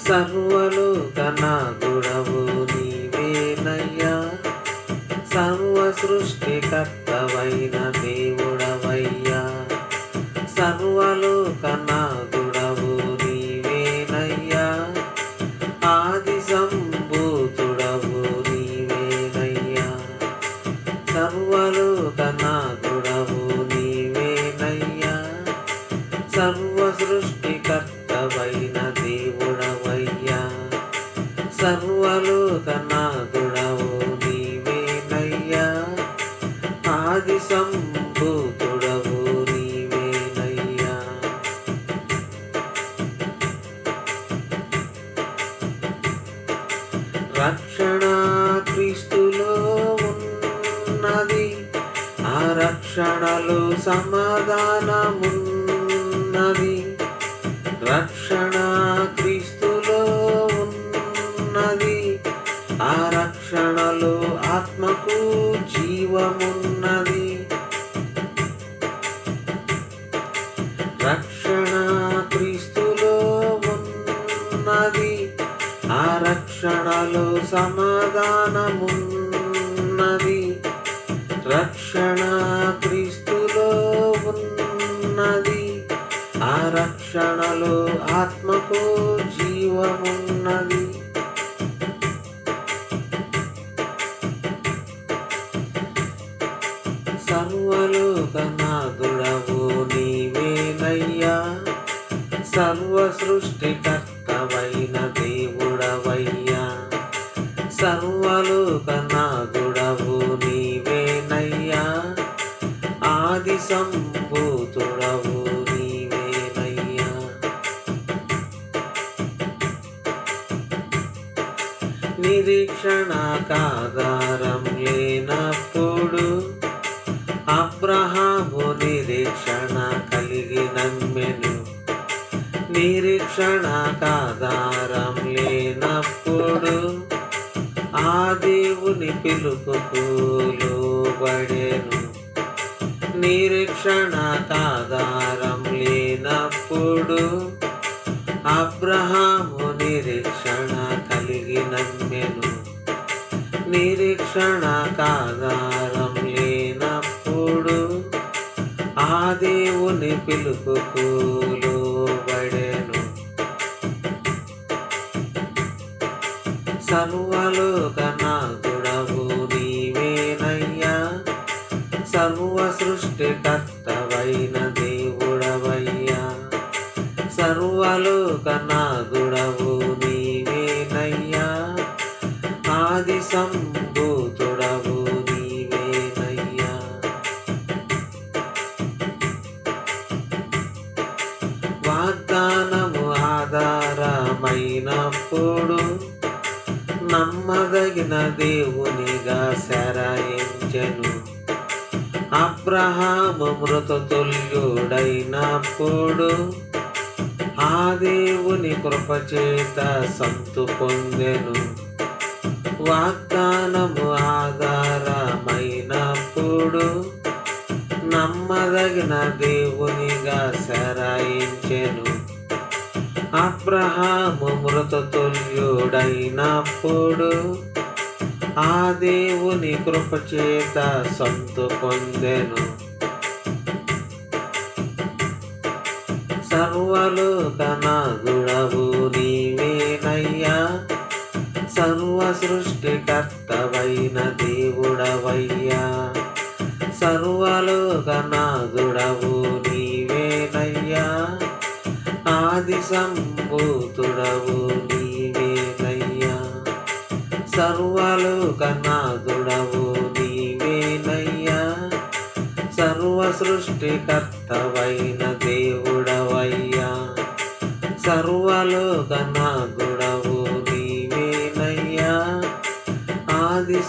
సర్వలోకనాథుడవు నీవేనయ్యా, సర్వ సృష్టికర్తవైన దేవుడవయ్యా. సర్వలోకనాథుడవు నీవేనయ్యా, ఆది సంభూతుడవు నీవేనయ్యా. సర్వలోకనాథుడవు నీవేనయ్యా, సర్వ సృష్టికర్తవైన దేవుడవయ్యా. సర్వలోకనాథుడవు నీవేనయ్యా, ఆది సంభూతుడవు నీవేనయ్యా. రక్షణ క్రీస్తులో ఉన్నది, ఆ రక్షణలో సమాధానమున్నది. రక్షణ క్రీస్తులో ఉన్నది, ఆ రక్షణలో ఆత్మకు జీవమున్నది. రక్షణ క్రీస్తులో ఉన్నది, ఆ రక్షణలో సమాధానమున్నది. రక్షణ క్రీస్తులో ఉన్నది, ఆ రక్షణలో ఆత్మకు జీవమున్నది. సర్వలోకనాథుడవు నీవేనయ్యా, సర్వ సృష్టికర్తవైన దేవుడవయ్యా. సర్వలోకనాథుడవు నీవేనయ్యా, ఆది సంభూతుడవు నీవేనయ్యా. నిరీక్షణకాధారం లేనప్పుడు అబ్రహాము నిరీక్షణ కలిగి నమ్మెను. నిరీక్షణకాధారం లేనప్పుడు ఆ దేవుని పిలుపుకు లోబడెను. నిరీక్షణకాధారం లేనప్పుడు అబ్రహాము నిరీక్షణ కలిగి నమ్మెను. నిరీక్షణకాధారం లేనప్పుడు ఆ దేవుని పిలుపుకు లోబడెను. సర్వలోకనాథుడవు నీవేనయ్యా, సర్వ సృష్టికర్తవైన దేవుడవయ్యా. సర్వలోకనాథుడవు నీవేనయ్యా, ఆది సంభూతుడవు నీవేనయ్యా. వాగ్దానము ఆధారమైనప్పుడు నమ్మదగిన దేవునిగా శరాయించెను. అబ్రహాము మృతతుల్యుడైనప్పుడు ఆ దేవుని కృపచేత సంతు పొందెను. వాగ్దానము ఆధారమైనప్పుడు నమ్మదగిన దేవునిగా శరాయించెను. అబ్రహాము మృతతుల్యుడైనప్పుడు ఆ దేవుని కృపచేత సంతు పొందెను. సర్వలోకనాథుడవు నీవేనయ్యా, సర్వ సృష్టికర్తవైన దేవుడవయ్యా. సర్వలోకనాథుడవు నీవేనయ్యా, ఆది సంభూతుడవు నీవేనయ్యా. సర్వలోకనాథుడవు నీవేనయ్యా, సర్వ సృష్టికర్తవైన దేవుడవయ్యా. సర్వలోకనాథుడవు నీవేనయ్యా, ఆది